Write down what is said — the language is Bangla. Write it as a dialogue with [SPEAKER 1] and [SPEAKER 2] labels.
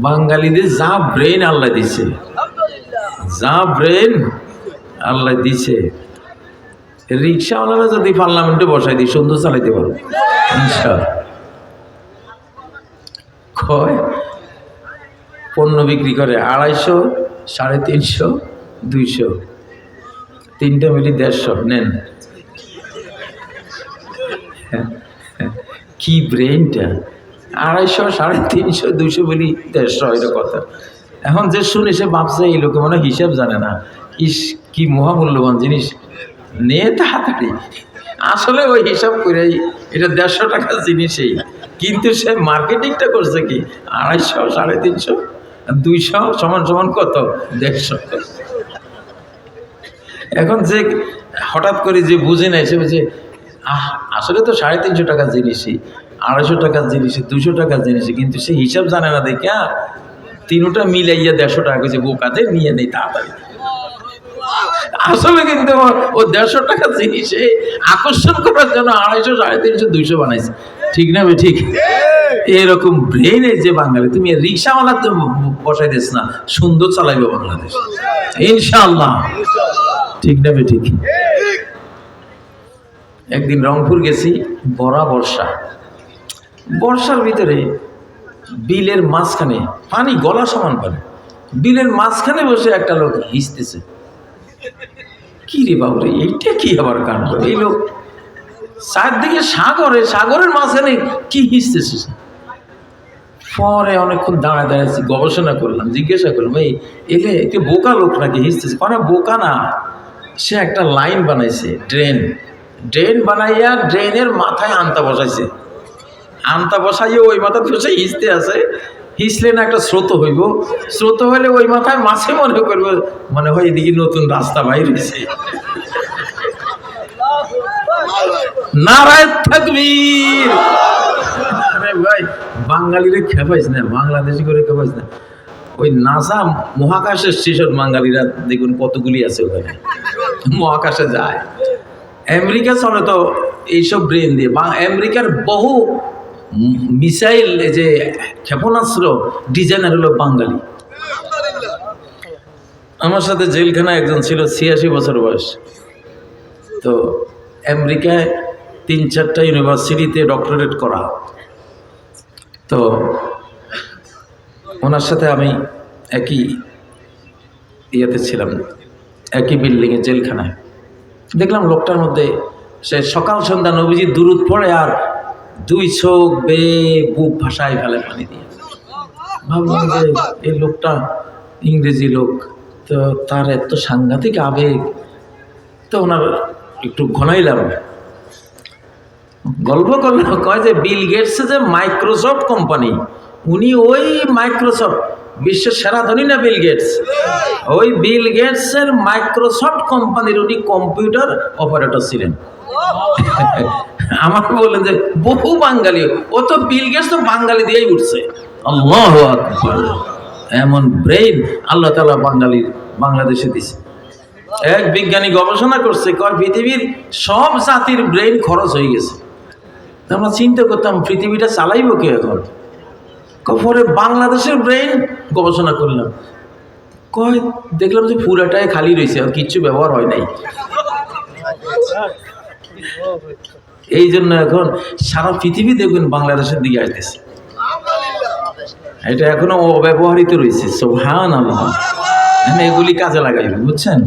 [SPEAKER 1] বাঙালিদের যা ব্রেন আল্লাহ দিছে, যা ব্রেন আল্লাহ দিছে, রিক্সাওয়ালারা যদি পার্লামেন্টে বসাই দিই সুন্দর চালাইতে পারো ইনশাআল্লাহ। কয় পণ্য বিক্রি করে 250, 350, 200, তিনটা মিলি 150 নেন। কি ব্রেনটা! 250, 350, 200 মিলি 150, এটা কথা। এখন যে শুনে সে ভাবছে এই লোকে মনে হিসাব জানে না, ইস কি মহামূল্যবান জিনিস, নে তাড়াতাড়ি। আসলে ওই হিসাব করেই এটা 150 টাকার জিনিসই, কিন্তু সে মার্কেটিংটা করছে কি 250, 350, 200 সমান সমান কত 150। এখন যে হঠাৎ করে যে বুঝে নেয় সে বুঝে আসলে তো 350 টাকার জিনিসই, 250 টাকার জিনিসই, 200 টাকার জিনিসই, কিন্তু সে হিসাব জানে না দেখে তিনটা মিলাইয়া 150 টাকা করেছে, বোকাতে নিয়ে নেই তাড়াতাড়ি। আসলে কিন্তু ও 150 টাকার জিনিসে আকর্ষণ করার জন্য 250, 350, 200 বানাইছে, ঠিক না? ঠিক এরকম ব্রেনে যে বাঙালি, তুমি রিক্সাওয়ালা তো বসাই দিস না, সুন্দর চালাইবে বাংলাদেশ ইনশাআল্লাহ, ঠিক না? ঠিক। একদিন রংপুর গেছি, বর্ষার ভিতরে বিলের মাঝখানে পানি গলা সমান পানি, বিলের মাঝখানে বসে একটা লোক হিসতেছে। কি রে বাবুরে, এইটা কি আবার কাণ্ড! এই লোক চারদিকে সাগরের মাঝখানে কি হিসতেছে। পরে অনেকক্ষণ দাঁড়াচ্ছি, গবেষণা করলাম, জিজ্ঞাসা করলাম এই এলে একটু বোকা লোক নাকি হিসতেছে? মানে বোকা না, সে একটা লাইন বানাইছে, ড্রেন বানাইয়া ড্রেনের মাথায় আন্তা বসাইছে, আন্তা বসাইয়ে ওই মাথা বসে হিসতে আছে। হিসলে না একটা স্রোত হইব, স্রোত হইলে ওই মাথায় মাছে মনে করবে, মনে হয় এদিকে নতুন রাস্তা বাইর হয়েছে। নারায়ে তাকবীর! আরে ভাই, বাঙালিরা খেপাইস না, বাংলাদেশি করে খেপাইস না। ওই নাসা মহাকাশের স্টেশন বাঙালিরা দেখুন কতগুলি আছে, ওখানে মহাকাশে যায়। আমেরিকা চলে তো এইসব ব্রেন দিয়ে। আমেরিকার বহু মিসাইল যে ক্ষেপণাস্ত্র ডিজাইনার হলো বাঙালি। আমার সাথে জেলখানায় একজন ছিল, 86 বছর বয়স। তো আমেরিকায় 3-4টা ইউনিভার্সিটিতে ডক্টরেট করা। তো ওনার সাথে আমি একই ইয়েতে ছিলাম, একই বিল্ডিংয়ে, জেলখানায়। দেখলাম লোকটার মধ্যে সে সকাল সন্ধ্যা নবীজির দুরূদ পড়ে আর 2 চোখ বেয়ে বুক ভাসায় ফেলে পানি দিয়ে। ভাবলাম যে এই লোকটা ইংরেজি লোক, তো তার এত সাংঘাতিক আবেগ। তো ওনার একটু ঘনাইলাম, গল্প করলাম, কয় যে বিল গেটসে যে মাইক্রোসফট কোম্পানি, উনি ওই মাইক্রোসফট, বিশ্বের সেরা ধনী না বিল গেটস, ওই বিল গেটসের মাইক্রোসফট কোম্পানির উনি কম্পিউটার অপারেটর ছিলেন। আমাকে বললেন যে বহু বাঙালি, ও তো বিল গেটস তো বাঙালি দিয়েই উঠছে। আল্লাহু আকবার! এমন ব্রেইন আল্লাহ তাআলা বাংলাদেশে দিছে। এক বিজ্ঞানী গবেষণা করছে, কয় পৃথিবীর সব জাতির ব্রেইন খরচ হয়ে গেছে। আমরা চিন্তা করতাম পৃথিবীটা চালাইব কে এখন? পরে বাংলাদেশের ব্রেইন গবেষণা করলাম, কয় দেখলাম যে পুরাটাই খালি রয়েছে, আর কিচ্ছু ব্যবহার হয় নাই। এই জন্য এখন সারা পৃথিবী দেখবেন বাংলাদেশের দিকে আসতেছে, এটা এখনো অব্যবহৃত রয়েছে। সুবহানাল্লাহ! এগুলি কাজে লাগাইবেন, বুঝছেন?